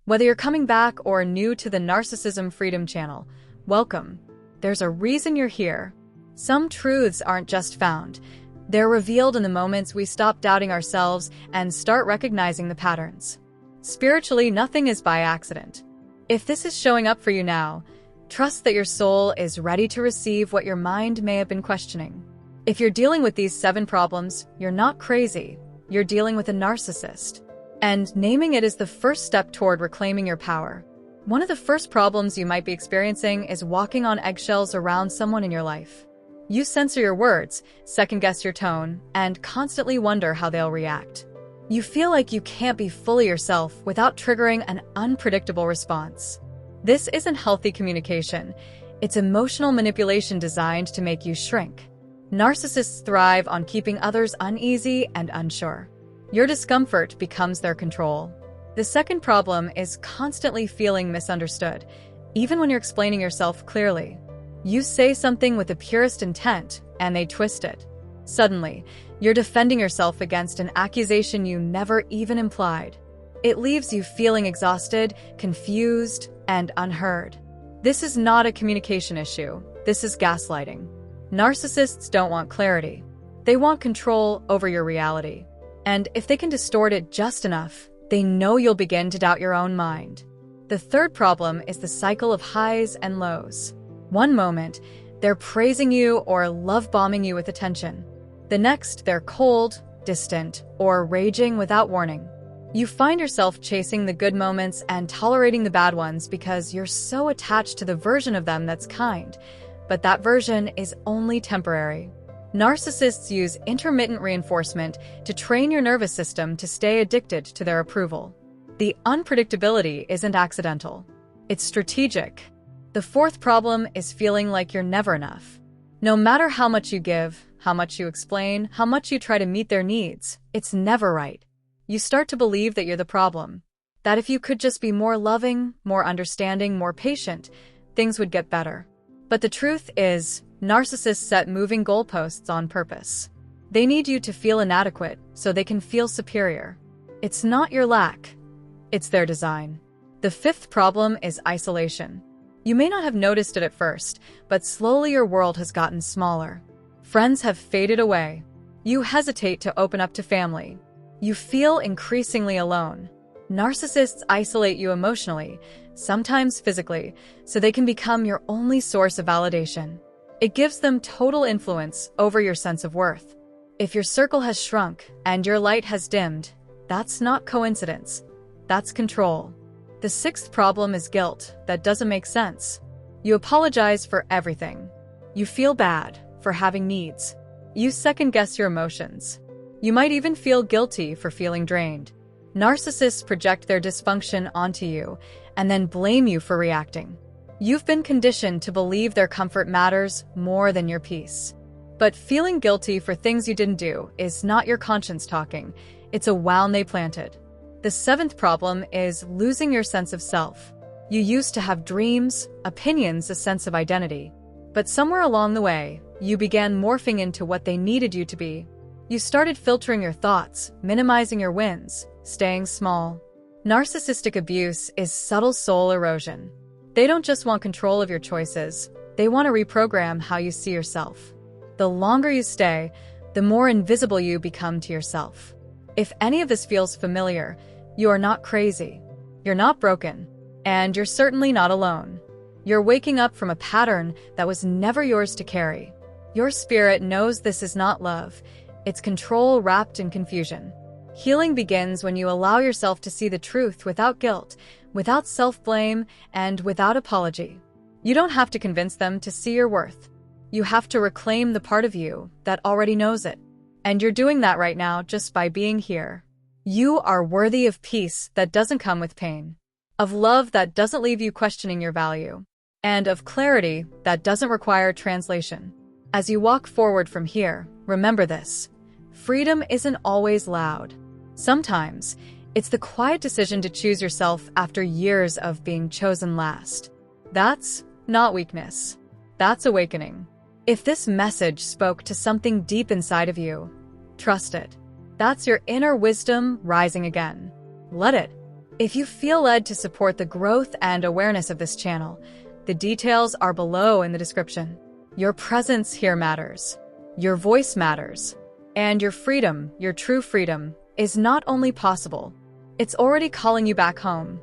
Whether you're coming back or new to the Narcissism Freedom channel, welcome. There's a reason you're here. Some truths aren't just found. They're revealed in the moments we stop doubting ourselves and start recognizing the patterns. Spiritually, nothing is by accident. If this is showing up for you now, trust that your soul is ready to receive what your mind may have been questioning. If you're dealing with these 7 problems, you're not crazy. You're dealing with a narcissist. And naming it is the first step toward reclaiming your power. One of the first problems you might be experiencing is walking on eggshells around someone in your life. You censor your words, second-guess your tone, and constantly wonder how they'll react. You feel like you can't be fully yourself without triggering an unpredictable response. This isn't healthy communication. It's emotional manipulation designed to make you shrink. Narcissists thrive on keeping others uneasy and unsure. Your discomfort becomes their control. The second problem is constantly feeling misunderstood, even when you're explaining yourself clearly. You say something with the purest intent, and they twist it. Suddenly, you're defending yourself against an accusation you never even implied. It leaves you feeling exhausted, confused, and unheard. This is not a communication issue. This is gaslighting. Narcissists don't want clarity. They want control over your reality. And if they can distort it just enough, they know you'll begin to doubt your own mind. The third problem is the cycle of highs and lows. One moment, they're praising you or love-bombing you with attention. The next, they're cold, distant, or raging without warning. You find yourself chasing the good moments and tolerating the bad ones because you're so attached to the version of them that's kind. But that version is only temporary. Narcissists use intermittent reinforcement to train your nervous system to stay addicted to their approval. The unpredictability isn't accidental. It's strategic. The fourth problem is feeling like you're never enough. No matter how much you give, how much you explain, how much you try to meet their needs, it's never right. You start to believe that you're the problem. That if you could just be more loving, more understanding, more patient, things would get better. But the truth is, narcissists set moving goalposts on purpose. They need you to feel inadequate so they can feel superior. It's not your lack. It's their design. The fifth problem is isolation. You may not have noticed it at first, but slowly your world has gotten smaller. Friends have faded away. You hesitate to open up to family. You feel increasingly alone. Narcissists isolate you emotionally, sometimes physically, so they can become your only source of validation. It gives them total influence over your sense of worth. If your circle has shrunk and your light has dimmed, that's not coincidence. That's control. The sixth problem is guilt that doesn't make sense. You apologize for everything. You feel bad for having needs. You second-guess your emotions. You might even feel guilty for feeling drained. Narcissists project their dysfunction onto you and then blame you for reacting. You've been conditioned to believe their comfort matters more than your peace. But feeling guilty for things you didn't do is not your conscience talking. It's a wound they planted. The seventh problem is losing your sense of self. You used to have dreams, opinions, a sense of identity. But somewhere along the way, you began morphing into what they needed you to be. You started filtering your thoughts, minimizing your wins, staying small. Narcissistic abuse is subtle soul erosion. They don't just want control of your choices, they want to reprogram how you see yourself. The longer you stay, the more invisible you become to yourself. If any of this feels familiar, you are not crazy. You're not broken. And you're certainly not alone. You're waking up from a pattern that was never yours to carry. Your spirit knows this is not love. It's control wrapped in confusion. Healing begins when you allow yourself to see the truth without guilt, without self-blame, and without apology. You don't have to convince them to see your worth. You have to reclaim the part of you that already knows it. And you're doing that right now just by being here. You are worthy of peace that doesn't come with pain, of love that doesn't leave you questioning your value, and of clarity that doesn't require translation. As you walk forward from here, remember this. Freedom isn't always loud. Sometimes, it's the quiet decision to choose yourself after years of being chosen last. That's not weakness. That's awakening. If this message spoke to something deep inside of you, trust it. That's your inner wisdom rising again. Let it. If you feel led to support the growth and awareness of this channel, the details are below in the description. Your presence here matters. Your voice matters. And your freedom, your true freedom, is not only possible, it's already calling you back home.